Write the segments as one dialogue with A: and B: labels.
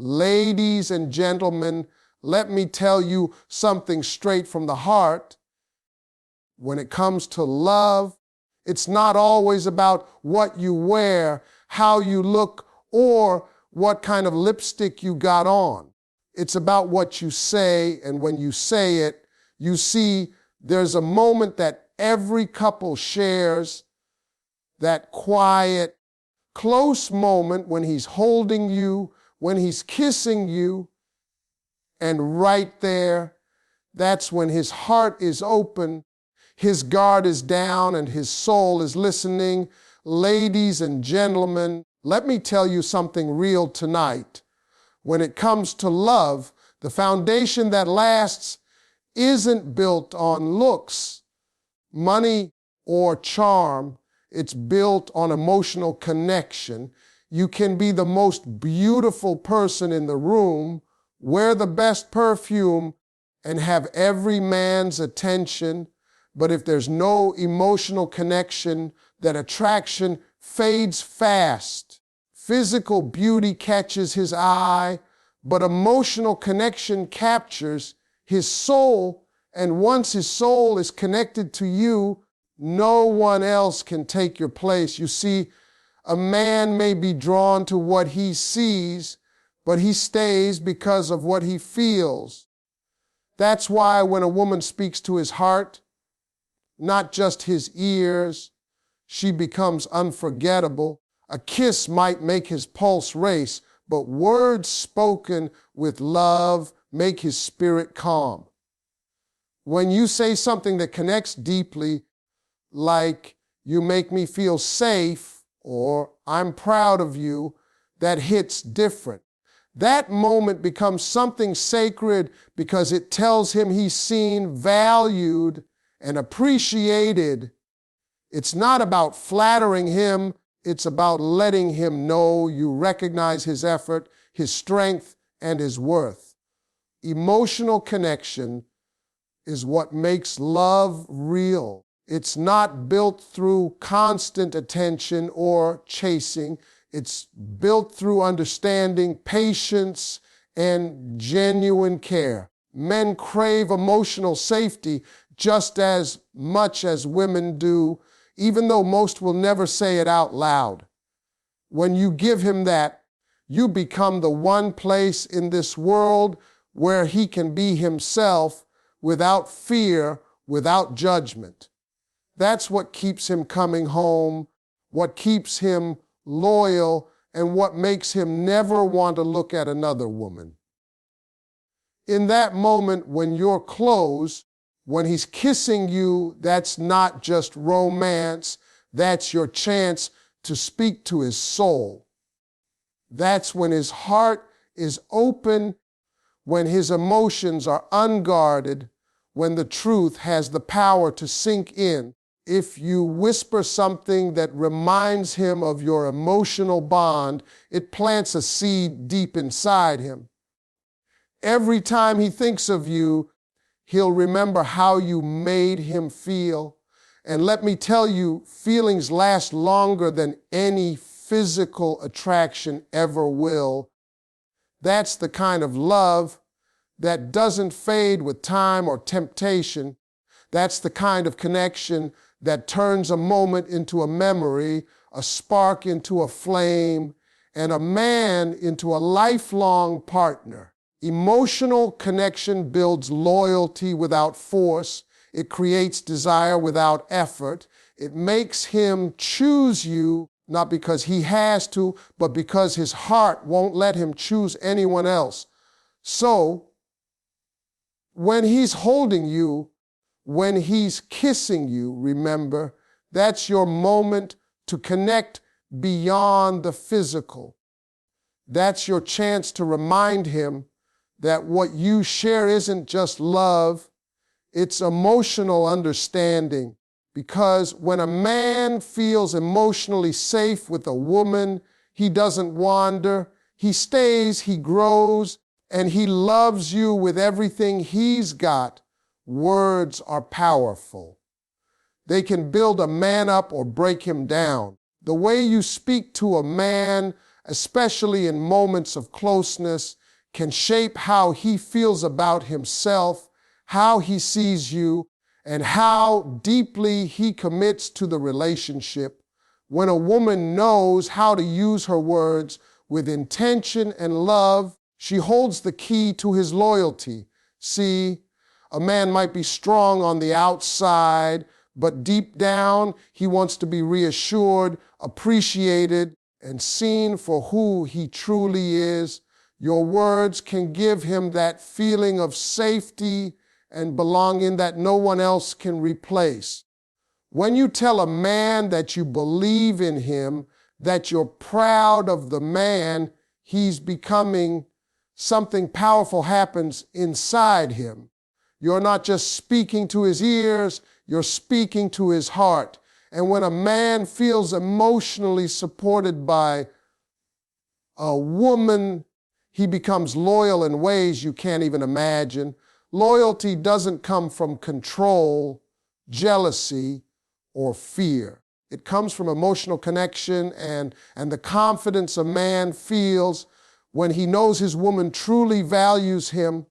A: Ladies and gentlemen, let me tell you something straight from the heart. When it comes to love, it's not always about what you wear, how you look, or what kind of lipstick you got on. It's about what you say, and when you say it, you see there's a moment that every couple shares, that quiet, close moment when he's holding you, when he's kissing you, and right there, that's when his heart is open, his guard is down, and his soul is listening. Ladies and gentlemen, let me tell you something real tonight. When it comes to love, the foundation that lasts isn't built on looks, money, or charm. It's built on emotional connection. You can be the most beautiful person in the room, wear the best perfume, and have every man's attention. But if there's no emotional connection, that attraction fades fast. Physical beauty catches his eye, but emotional connection captures his soul. And once his soul is connected to you, no one else can take your place. You see, a man may be drawn to what he sees, but he stays because of what he feels. That's why when a woman speaks to his heart, not just his ears, she becomes unforgettable. A kiss might make his pulse race, but words spoken with love make his spirit calm. When you say something that connects deeply, like "you make me feel safe" or "I'm proud of you," that hits different. That moment becomes something sacred because it tells him he's seen, valued, and appreciated. It's not about flattering him, it's about letting him know you recognize his effort, his strength, and his worth. Emotional connection is what makes love real. It's not built through constant attention or chasing. It's built through understanding, patience, and genuine care. Men crave emotional safety just as much as women do, even though most will never say it out loud. When you give him that, you become the one place in this world where he can be himself without fear, without judgment. That's what keeps him coming home, what keeps him loyal, and what makes him never want to look at another woman. In that moment when you're close, when he's kissing you, that's not just romance, that's your chance to speak to his soul. That's when his heart is open, when his emotions are unguarded, when the truth has the power to sink in. If you whisper something that reminds him of your emotional bond, it plants a seed deep inside him. Every time he thinks of you, he'll remember how you made him feel. And let me tell you, feelings last longer than any physical attraction ever will. That's the kind of love that doesn't fade with time or temptation. That's the kind of connection that turns a moment into a memory, a spark into a flame, and a man into a lifelong partner. Emotional connection builds loyalty without force. It creates desire without effort. It makes him choose you, not because he has to, but because his heart won't let him choose anyone else. So, when he's holding you, when he's kissing you, remember, that's your moment to connect beyond the physical. That's your chance to remind him that what you share isn't just love, it's emotional understanding. Because when a man feels emotionally safe with a woman, he doesn't wander, he stays, he grows, and he loves you with everything he's got. Words are powerful. They can build a man up or break him down. The way you speak to a man especially in moments of closeness, can shape how he feels about himself, how he sees you, and how deeply he commits to the relationship. When a woman knows how to use her words with intention and love, she holds the key to his loyalty. See, a man might be strong on the outside, but deep down, he wants to be reassured, appreciated, and seen for who he truly is. Your words can give him that feeling of safety and belonging that no one else can replace. When you tell a man that you believe in him, that you're proud of the man he's becoming, something powerful happens inside him. You're not just speaking to his ears, you're speaking to his heart. And when a man feels emotionally supported by a woman, he becomes loyal in ways you can't even imagine. Loyalty doesn't come from control, jealousy, or fear. It comes from emotional connection and the confidence a man feels when he knows his woman truly values him.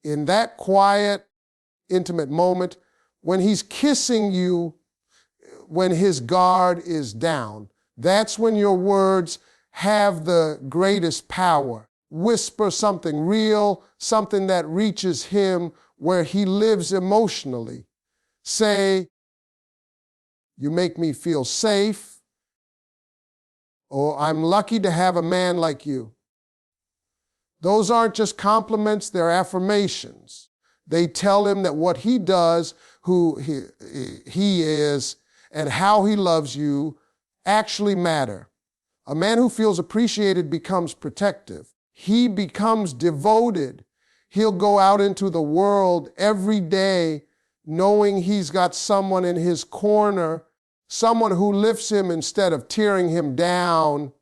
A: In that quiet, intimate moment, when he's kissing you, when his guard is down, that's when your words have the greatest power. Whisper something real, something that reaches him where he lives emotionally. Say, "You make me feel safe," or "I'm lucky to have a man like you." Those aren't just compliments, they're affirmations. They tell him that what he does, who he is, and how he loves you actually matter. A man who feels appreciated becomes protective. He becomes devoted. He'll go out into the world every day knowing he's got someone in his corner, someone who lifts him instead of tearing him down.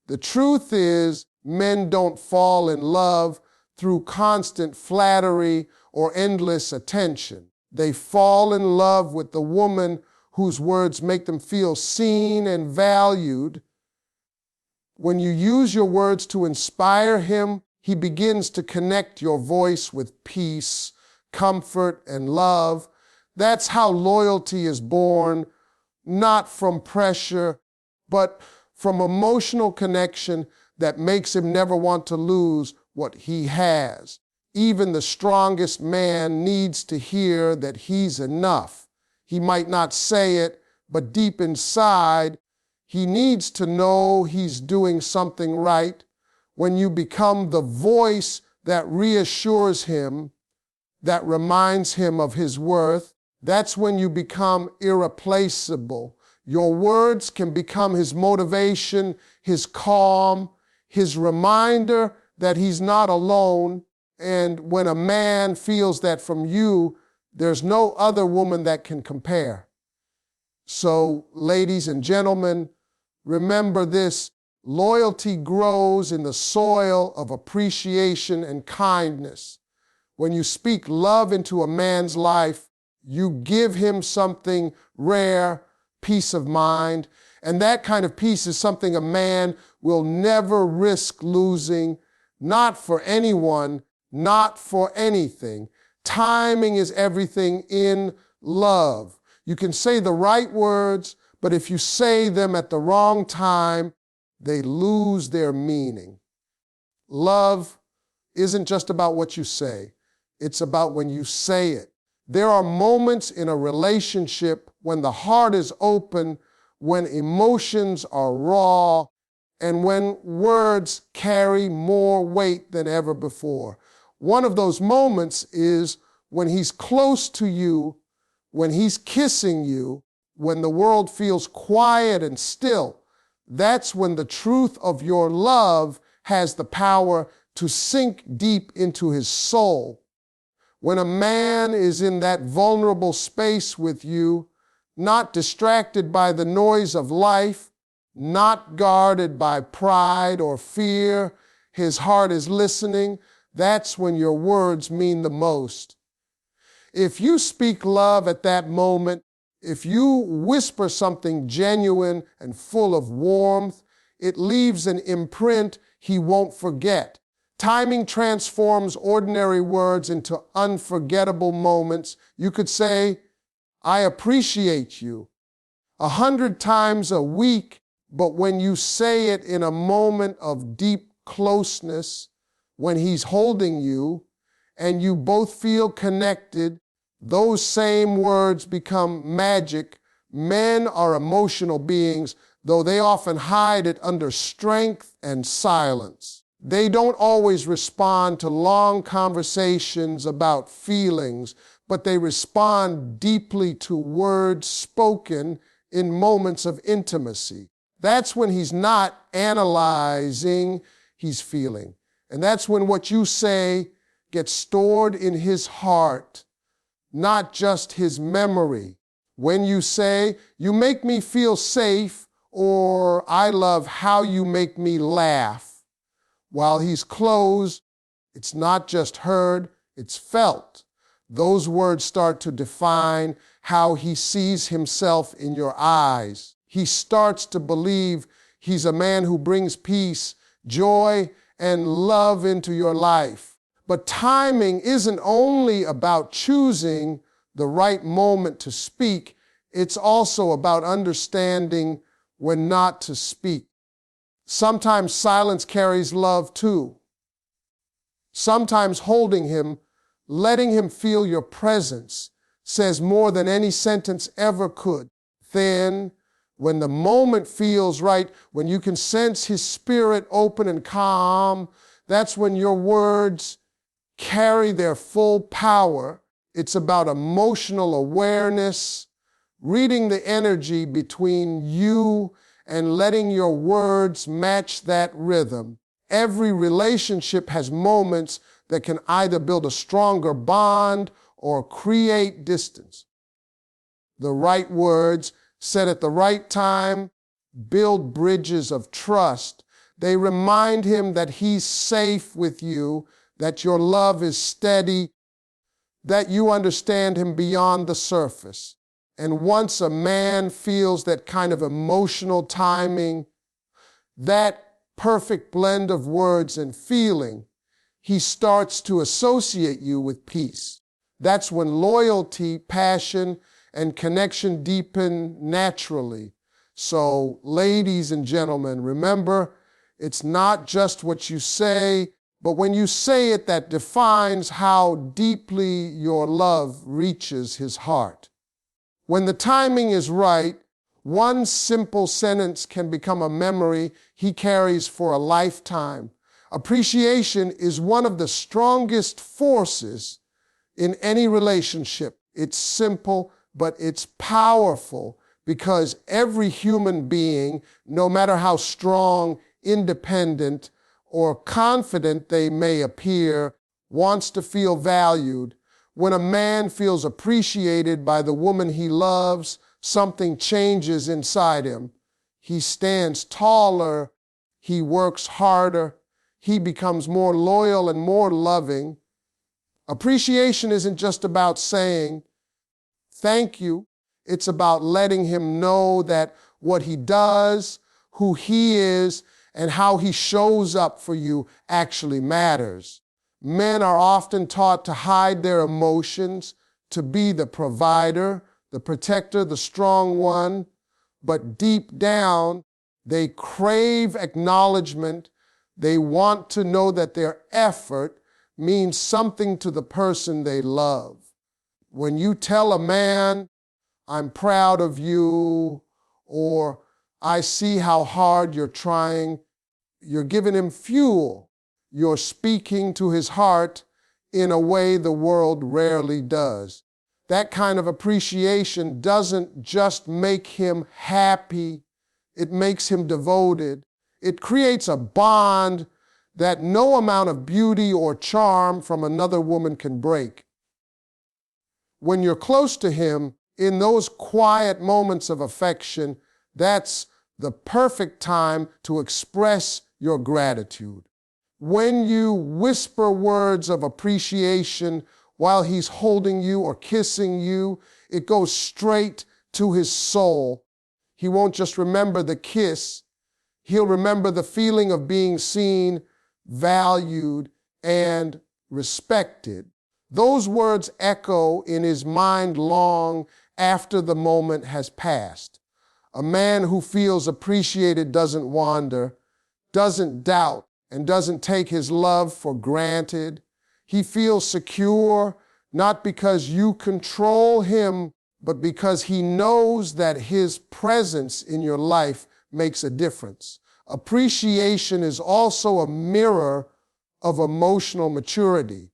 A: The truth is, men don't fall in love through constant flattery or endless attention. They fall in love with the woman whose words make them feel seen and valued. When you use your words to inspire him, he begins to connect your voice with peace, comfort, and love. That's how loyalty is born, not from pressure, but from emotional connection that makes him never want to lose what he has. Even the strongest man needs to hear that he's enough. He might not say it, but deep inside, he needs to know he's doing something right. When you become the voice that reassures him, that reminds him of his worth, that's when you become irreplaceable. Your words can become his motivation, his calm, his reminder that he's not alone. And when a man feels that from you, there's no other woman that can compare. So, ladies and gentlemen, remember this: loyalty grows in the soil of appreciation and kindness. When you speak love into a man's life, you give him something rare, peace of mind. And that kind of peace is something a man will never risk losing, not for anyone, not for anything. Timing is everything in love. You can say the right words, but if you say them at the wrong time, they lose their meaning. Love isn't just about what you say. It's about when you say it. There are moments in a relationship when the heart is open, when emotions are raw, and when words carry more weight than ever before. One of those moments is when he's close to you, when he's kissing you, when the world feels quiet and still. That's when the truth of your love has the power to sink deep into his soul. When a man is in that vulnerable space with you, not distracted by the noise of life, not guarded by pride or fear, his heart is listening, that's when your words mean the most. If you speak love at that moment, if you whisper something genuine and full of warmth, it leaves an imprint he won't forget. Timing transforms ordinary words into unforgettable moments. You could say, I appreciate you 100 times a week, but when you say it in a moment of deep closeness, when he's holding you and you both feel connected, those same words become magic. Men are emotional beings, though they often hide it under strength and silence. They don't always respond to long conversations about feelings, but they respond deeply to words spoken in moments of intimacy. That's when he's not analyzing, he's feeling. And that's when what you say gets stored in his heart, not just his memory. When you say, you make me feel safe, or I love how you make me laugh, while he's closed, it's not just heard, it's felt. Those words start to define how he sees himself in your eyes. He starts to believe he's a man who brings peace, joy, and love into your life. But timing isn't only about choosing the right moment to speak, it's also about understanding when not to speak. Sometimes silence carries love too. Sometimes holding him, letting him feel your presence, says more than any sentence ever could. Then, when the moment feels right, when you can sense his spirit open and calm, that's when your words carry their full power. It's about emotional awareness, reading the energy between you and letting your words match that rhythm. Every relationship has moments that can either build a stronger bond or create distance. The right words, said at the right time, build bridges of trust. They remind him that he's safe with you, that your love is steady, that you understand him beyond the surface. And once a man feels that kind of emotional timing, that perfect blend of words and feeling, he starts to associate you with peace. That's when loyalty, passion, and connection deepen naturally. So, ladies and gentlemen, remember, it's not just what you say, but when you say it, that defines how deeply your love reaches his heart. When the timing is right, one simple sentence can become a memory he carries for a lifetime. Appreciation is one of the strongest forces in any relationship. It's simple, but it's powerful because every human being, no matter how strong, independent, or confident they may appear, wants to feel valued. When a man feels appreciated by the woman he loves, something changes inside him. He stands taller, he works harder, he becomes more loyal and more loving. Appreciation isn't just about saying, thank you. It's about letting him know that what he does, who he is, and how he shows up for you actually matters. Men are often taught to hide their emotions, to be the provider, the protector, the strong one, but deep down, they crave acknowledgement. They want to know that their effort means something to the person they love. When you tell a man, I'm proud of you, or I see how hard you're trying, you're giving him fuel. You're speaking to his heart in a way the world rarely does. That kind of appreciation doesn't just make him happy, it makes him devoted. It creates a bond that no amount of beauty or charm from another woman can break. When you're close to him, in those quiet moments of affection, that's the perfect time to express your gratitude. When you whisper words of appreciation while he's holding you or kissing you, it goes straight to his soul. He won't just remember the kiss, He'll remember the feeling of being seen, valued, and respected. Those words echo in his mind long after the moment has passed. A man who feels appreciated doesn't wander, doesn't doubt, and doesn't take his love for granted. He feels secure, not because you control him, but because he knows that his presence in your life makes a difference. Appreciation is also a mirror of emotional maturity.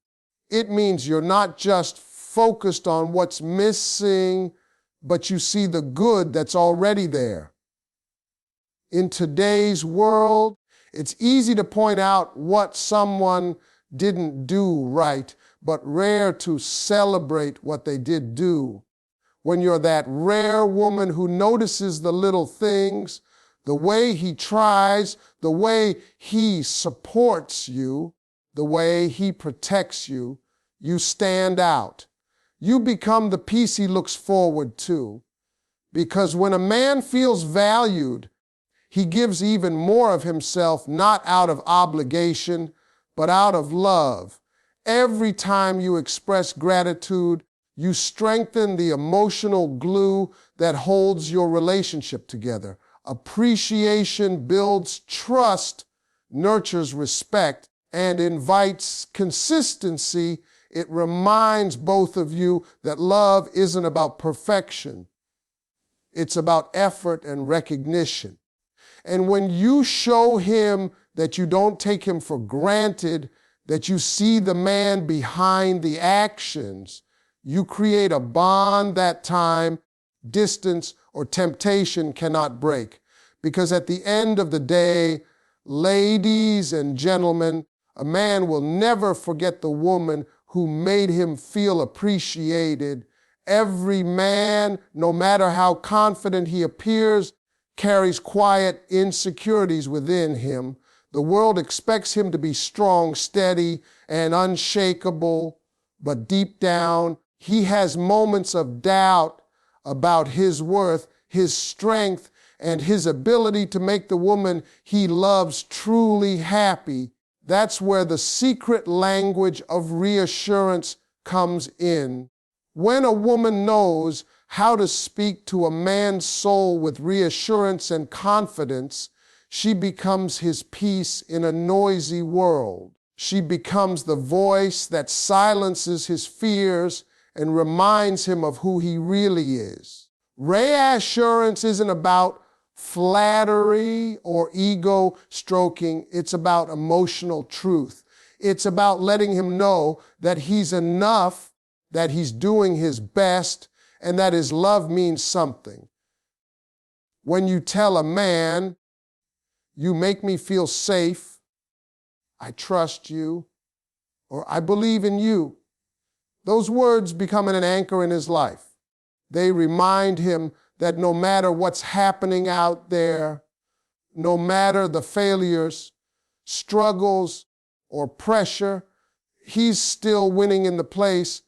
A: It means you're not just focused on what's missing, but you see the good that's already there. In today's world, it's easy to point out what someone didn't do right, but rare to celebrate what they did do. When you're that rare woman who notices the little things, the way he tries, the way he supports you, the way he protects you, you stand out. You become the piece he looks forward to. Because when a man feels valued, he gives even more of himself, not out of obligation, but out of love. Every time you express gratitude, you strengthen the emotional glue that holds your relationship together. Appreciation builds trust, nurtures respect, and invites consistency. It reminds both of you that love isn't about perfection. It's about effort and recognition. And when you show him that you don't take him for granted, that you see the man behind the actions, you create a bond that time, distance, or temptation cannot break. Because at the end of the day, ladies and gentlemen, a man will never forget the woman who made him feel appreciated. Every man, no matter how confident he appears, carries quiet insecurities within him. The world expects him to be strong, steady, and unshakable, but deep down, he has moments of doubt about his worth, his strength, and his ability to make the woman he loves truly happy. That's where the secret language of reassurance comes in. When a woman knows how to speak to a man's soul with reassurance and confidence, she becomes his peace in a noisy world. She becomes the voice that silences his fears and reminds him of who he really is. Reassurance isn't about flattery or ego stroking. It's about emotional truth. It's about letting him know that he's enough, that he's doing his best, and that his love means something. When you tell a man, "You make me feel safe," "I trust you," or "I believe in you," those words become an anchor in his life. They remind him that no matter what's happening out there, no matter the failures, struggles, or pressure, he's still winning in the place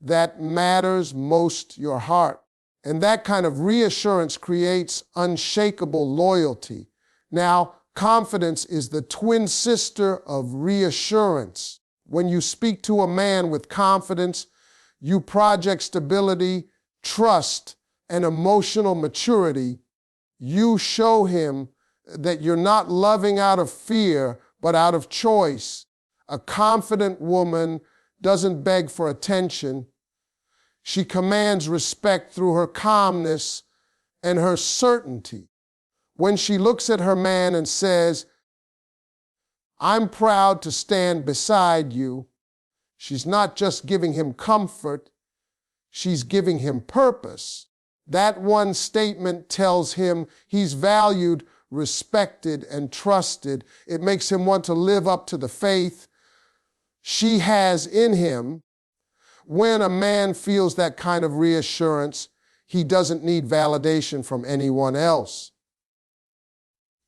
A: that matters most, your heart. And that kind of reassurance creates unshakable loyalty. Now, confidence is the twin sister of reassurance. When you speak to a man with confidence, you project stability, trust, and emotional maturity. You show him that you're not loving out of fear, but out of choice. A confident woman doesn't beg for attention. She commands respect through her calmness and her certainty. When she looks at her man and says, "I'm proud to stand beside you," she's not just giving him comfort, she's giving him purpose. That one statement tells him he's valued, respected, and trusted. It makes him want to live up to the faith she has in him. When a man feels that kind of reassurance, he doesn't need validation from anyone else.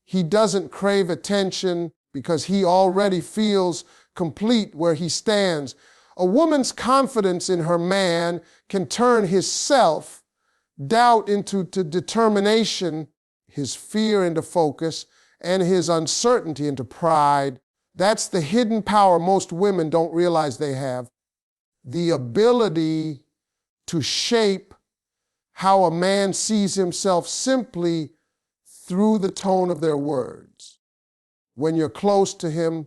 A: He doesn't crave attention because he already feels complete where he stands. A woman's confidence in her man can turn his self-doubt into determination, his fear into focus, and his uncertainty into pride. That's the hidden power most women don't realize they have. The ability to shape how a man sees himself simply through the tone of their words. When you're close to him,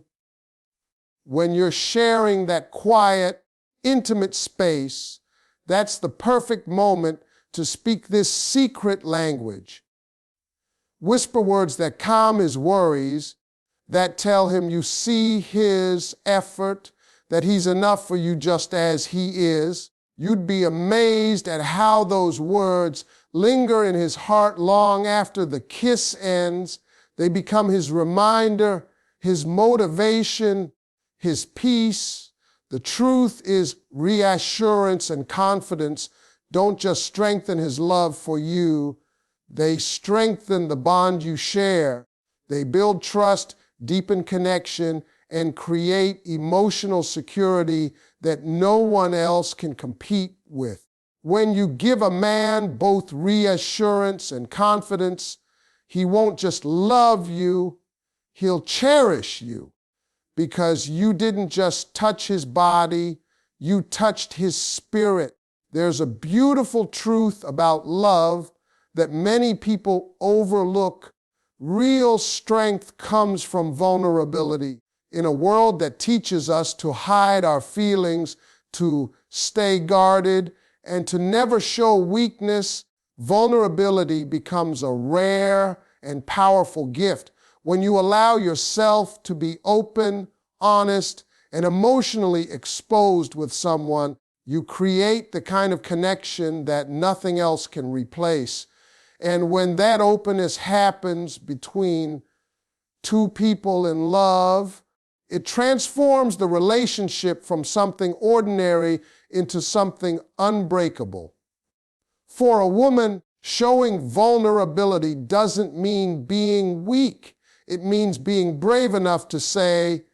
A: when you're sharing that quiet, intimate space, that's the perfect moment to speak this secret language. Whisper words that calm his worries, that tell him you see his effort, that he's enough for you just as he is. You'd be amazed at how those words linger in his heart long after the kiss ends. They become his reminder, his motivation, his peace. The truth is reassurance and confidence don't just strengthen his love for you, they strengthen the bond you share. They build trust, deepen connection, and create emotional security that no one else can compete with. When you give a man both reassurance and confidence, he won't just love you, he'll cherish you, because you didn't just touch his body, you touched his spirit. There's a beautiful truth about love that many people overlook. Real strength comes from vulnerability. In a world that teaches us to hide our feelings, to stay guarded, and to never show weakness, vulnerability becomes a rare and powerful gift. When you allow yourself to be open, honest, and emotionally exposed with someone, you create the kind of connection that nothing else can replace. And when that openness happens between two people in love, it transforms the relationship from something ordinary into something unbreakable. For a woman, showing vulnerability doesn't mean being weak. It means being brave enough to say,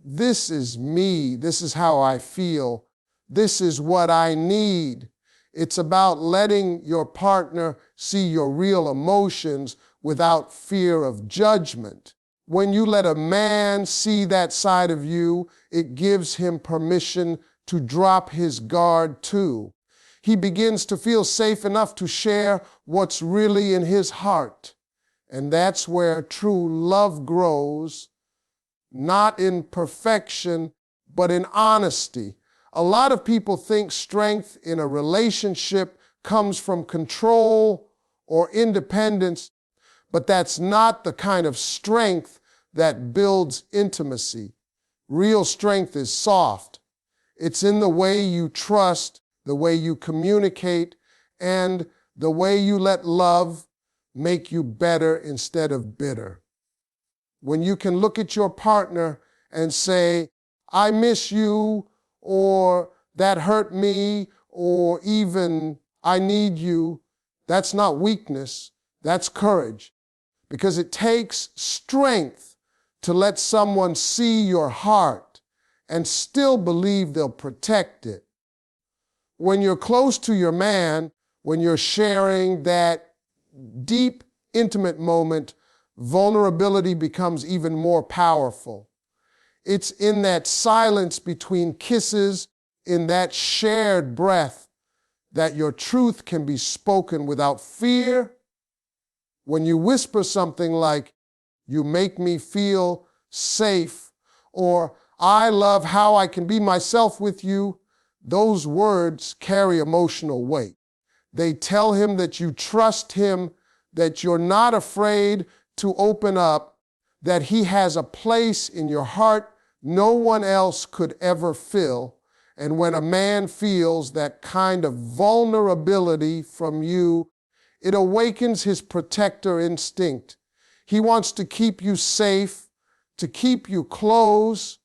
A: this is me, this is how I feel, this is what I need. It's about letting your partner see your real emotions without fear of judgment. When you let a man see that side of you, it gives him permission to drop his guard too. He begins to feel safe enough to share what's really in his heart. And that's where true love grows, not in perfection, but in honesty. A lot of people think strength in a relationship comes from control or independence, but that's not the kind of strength that builds intimacy. Real strength is soft. It's in the way you trust, the way you communicate, and the way you let love make you better instead of bitter. When you can look at your partner and say, I miss you, or that hurt me, or even I need you, that's not weakness, that's courage. Because it takes strength to let someone see your heart and still believe they'll protect it. When you're close to your man, when you're sharing that deep, intimate moment, vulnerability becomes even more powerful. It's in that silence between kisses, in that shared breath, that your truth can be spoken without fear. When you whisper something like, you make me feel safe, or I love how I can be myself with you, those words carry emotional weight. They tell him that you trust him, that you're not afraid to open up, that he has a place in your heart no one else could ever fill. And when a man feels that kind of vulnerability from you, it awakens his protector instinct. He wants to keep you safe, to keep you close,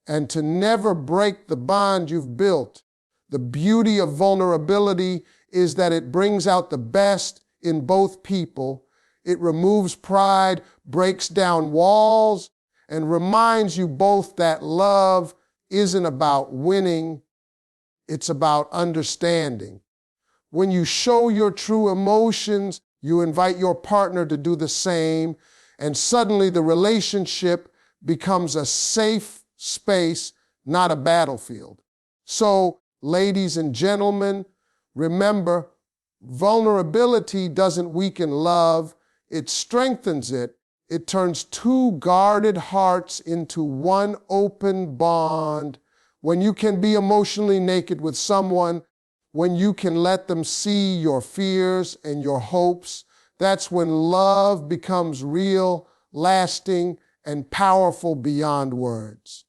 A: and to never break the bond you've built. The beauty of vulnerability is that it brings out the best in both people. It removes pride, breaks down walls, and reminds you both that love isn't about winning, it's about understanding. When you show your true emotions, you invite your partner to do the same, And suddenly the relationship becomes a safe space, not a battlefield. So, ladies and gentlemen, remember, vulnerability doesn't weaken love, it strengthens it. It turns two guarded hearts into one open bond. When you can be emotionally naked with someone, when you can let them see your fears and your hopes, that's when love becomes real, lasting, and powerful beyond words.